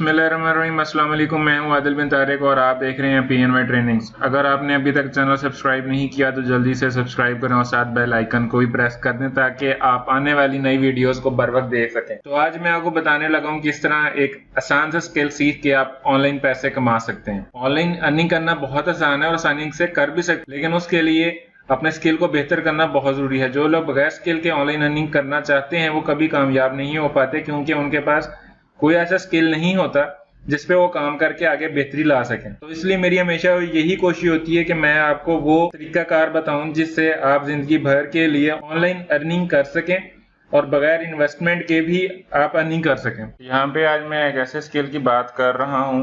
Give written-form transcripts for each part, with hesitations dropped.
बिस्मिल्लाहिर्रहमानिर्रहीम। अस्सलाम वालेकुम। मैं हूं आदिल बिन तारिक और आप देख रहे हैं PNY ट्रेनिंग्स। अगर आपने अभी तक चैनल सब्सक्राइब नहीं किया तो जल्दी से सब्सक्राइब करें और साथ बेल आइकन को भी प्रेस कर दें ताकि आप आने वाली नई वीडियोस को बर वक्त देख सकें। तो आज मैं आपको बताने लगा हूं किस तरह एक आसान सा स्किल सीख के आप ऑनलाइन पैसे कमा सकते हैं। ऑनलाइन अर्निंग करना बहुत आसान है और आसानी से कर भी सकते, लेकिन उसके लिए अपने स्किल को बेहतर करना बहुत जरूरी है। जो लोग बगैर स्किल के ऑनलाइन अर्निंग करना चाहते हैं वो कभी कामयाब नहीं हो पाते, क्योंकि उनके पास कोई ऐसा स्किल नहीं होता जिसपे वो काम करके आगे बेहतरी ला सकें। तो इसलिए मेरी हमेशा यही कोशिश होती है कि मैं आपको वो तरीकाकार बताऊं जिससे आप जिंदगी भर के लिए ऑनलाइन अर्निंग कर सकें और बगैर इन्वेस्टमेंट के भी आप अर्निंग कर सकें। यहाँ पे आज मैं एक ऐसे स्किल की बात कर रहा हूँ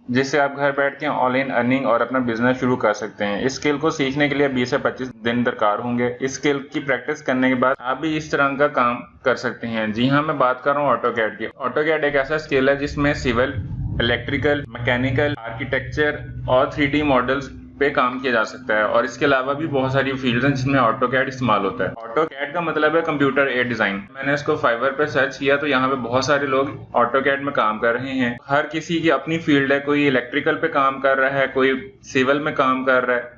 जिससे आप घर बैठ के ऑनलाइन अर्निंग और अपना बिजनेस शुरू कर सकते हैं। इस स्किल को सीखने के लिए 20 से 25 दिन दरकार होंगे। इस स्किल की प्रैक्टिस करने के बाद आप भी इस तरह का काम कर सकते हैं। जी हाँ, मैं बात कर रहा हूँ ऑटोकैड की। ऑटोकैड एक ऐसा स्किल है जिसमें सिविल, इलेक्ट्रिकल, मैकेनिकल, आर्किटेक्चर और 3D मॉडल्स पे काम किया जा सकता है। और इसके अलावा भी बहुत सारी फील्ड्स हैं जिसमें ऑटोकैड इस्तेमाल होता है। ऑटोकैड का मतलब है कंप्यूटर एडेड डिजाइन। मैंने इसको फाइवर पे सर्च किया तो यहाँ पे बहुत सारे लोग ऑटोकैड में काम कर रहे हैं। हर किसी की अपनी फील्ड है। कोई इलेक्ट्रिकल पे काम कर रहा है, कोई सिविल में काम कर रहा है,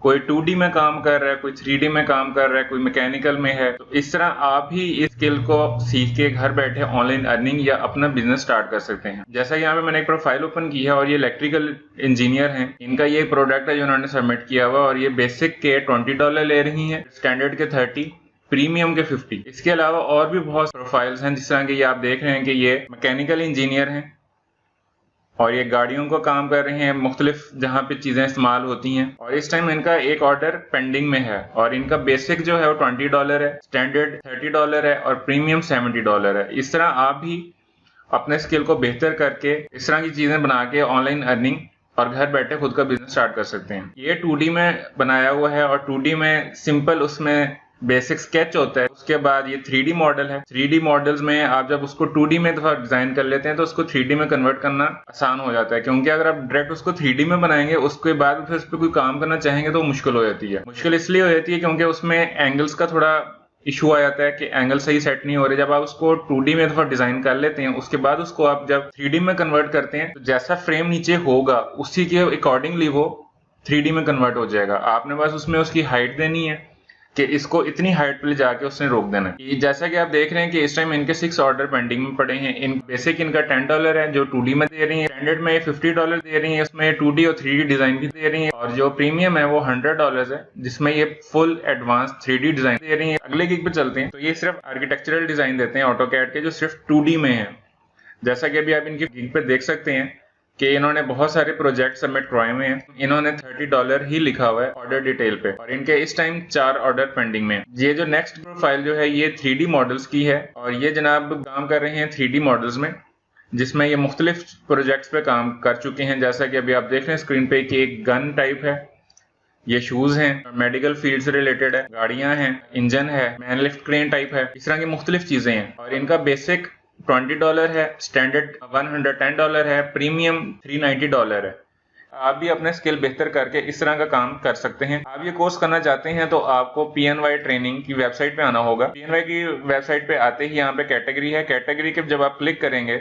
कोई 2D में काम कर रहा है, कोई 3D में काम कर रहा है, कोई मैकेनिकल में है। तो इस तरह आप भी इस स्किल को सीख के घर बैठे ऑनलाइन अर्निंग या अपना बिजनेस स्टार्ट कर सकते हैं। जैसा कि यहाँ पे मैंने एक प्रोफाइल ओपन की है और ये इलेक्ट्रिकल इंजीनियर हैं। इनका ये प्रोडक्ट है जो उन्होंने सबमिट किया हुआ और ये बेसिक के $20 ले रही हैं, स्टैंडर्ड के 30, प्रीमियम के 50। इसके अलावा और भी बहुत प्रोफाइल्स हैं, जिस तरह की ये आप देख रहे हैं कि ये मैकेनिकल इंजीनियर हैं और ये गाड़ियों को काम कर रहे हैं, मुख्तलिफ जहाँ पे चीजें इस्तेमाल होती हैं। और इस टाइम इनका एक ऑर्डर पेंडिंग में है और इनका बेसिक जो है वो $20 है, स्टैंडर्ड $30 है और प्रीमियम $70 है। इस तरह आप भी अपने स्किल को बेहतर करके इस तरह की चीजें बना के ऑनलाइन अर्निंग और घर बैठे खुद का बिजनेस स्टार्ट कर सकते हैं। ये 2D में बनाया हुआ है और 2D में सिंपल उसमें बेसिक स्केच होता है। उसके बाद ये 3D मॉडल है। 3D मॉडल्स में आप जब उसको 2D में दफा डिजाइन कर लेते हैं तो उसको 3D में कन्वर्ट करना आसान हो जाता है, क्योंकि अगर आप डायरेक्ट उसको 3D में बनाएंगे उसके बाद फिर उस पर कोई काम करना चाहेंगे तो मुश्किल हो जाती है। मुश्किल इसलिए हो जाती है क्योंकि उसमें एंगल्स का थोड़ा इशू आ जाता है कि एंगल सही सेट नहीं हो रहे। जब आप उसको 2D में दफा डिजाइन कर लेते हैं उसके बाद उसको आप जब 3D में कन्वर्ट करते हैं तो जैसा फ्रेम नीचे होगा उसी के अकॉर्डिंगली वो 3D में कन्वर्ट हो जाएगा। आपने बस उसमें उसकी हाइट देनी है कि इसको इतनी हाइट पे ले जाके उसने रोक देना है। जैसा कि आप देख रहे हैं कि इस टाइम इनके 6 ऑर्डर पेंडिंग में पड़े हैं। इन बेसिक इनका $10 है जो 2D में दे रही है, स्टैंडर्ड में $50 दे रही है, इसमें 2D और 3D डिजाइन भी दे रही है, और जो प्रीमियम है वो $100 है जिसमें ये फुल एडवांस 3D डिजाइन दे रही है। अगले गिग पे चलते हैं तो ये सिर्फ आर्किटेक्चरल डिजाइन देते हैं ऑटोकैड के, जो सिर्फ 2D में है। जैसा कि अभी आप इनकी गिग पे देख सकते हैं कि इन्होंने बहुत सारे प्रोजेक्ट सबमिट करवाए हुए हैं। इन्होंने $30 ही लिखा हुआ है ऑर्डर डिटेल पे और इनके इस टाइम 4 ऑर्डर पेंडिंग में। ये जो नेक्स्ट प्रोफाइल जो है ये 3D मॉडल्स की है और ये जनाब काम कर रहे हैं 3D मॉडल्स में, जिसमें ये मुख्तलिफ प्रोजेक्ट्स पे काम कर चुके हैं। जैसा कि अभी आप देख रहे हैं स्क्रीन पे कि एक गन टाइप है, ये शूज हैं, मेडिकल फील्ड से रिलेटेड है, गाड़ियां हैं, इंजन है, मैन लिफ्ट क्रेन टाइप है, इस तरह की मुख्तलिफ चीजें हैं। और इनका बेसिक $20 है, स्टैंडर्ड $110 है, प्रीमियम $390 है। आप भी अपने स्किल बेहतर करके इस तरह का काम कर सकते हैं। आप ये कोर्स करना चाहते हैं तो आपको PNY ट्रेनिंग की वेबसाइट पे आना होगा। PNY की वेबसाइट पे आते ही यहाँ पे कैटेगरी है। कैटेगरी के जब आप क्लिक करेंगे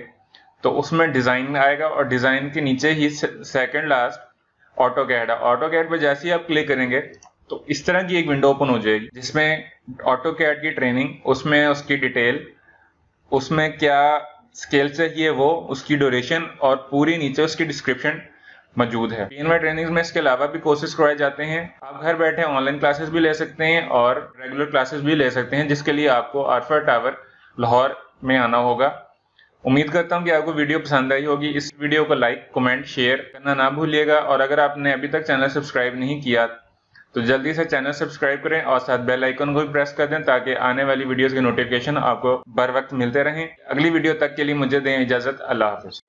तो उसमें डिजाइन आएगा और डिजाइन के नीचे ही सेकंड लास्ट ऑटोकैड है। ऑटोकैड पे जैसे ही आप क्लिक करेंगे तो इस तरह की एक विंडो ओपन हो जाएगी जिसमें ऑटोकैड की ट्रेनिंग, उसमें उसकी डिटेल, उसमें क्या स्केल चाहिए वो, उसकी ड्यूरेशन और पूरी नीचे उसकी डिस्क्रिप्शन मौजूद है। PNY ट्रेनिंग्स में इसके अलावा भी कोर्सेज करवाए जाते हैं। आप घर बैठे ऑनलाइन क्लासेस भी ले सकते हैं और रेगुलर क्लासेस भी ले सकते हैं, जिसके लिए आपको आरफा टावर लाहौर में आना होगा। उम्मीद करता हूं कि आपको वीडियो पसंद आई होगी। इस वीडियो को लाइक, कमेंट, शेयर करना ना भूलिएगा और अगर आपने अभी तक चैनल सब्सक्राइब नहीं किया तो जल्दी से चैनल सब्सक्राइब करें और साथ बेल आइकन को भी प्रेस कर दें ताकि आने वाली वीडियोस की नोटिफिकेशन आपको बर वक्त मिलते रहें। अगली वीडियो तक के लिए मुझे दें इजाजत। अल्लाह हाफिज।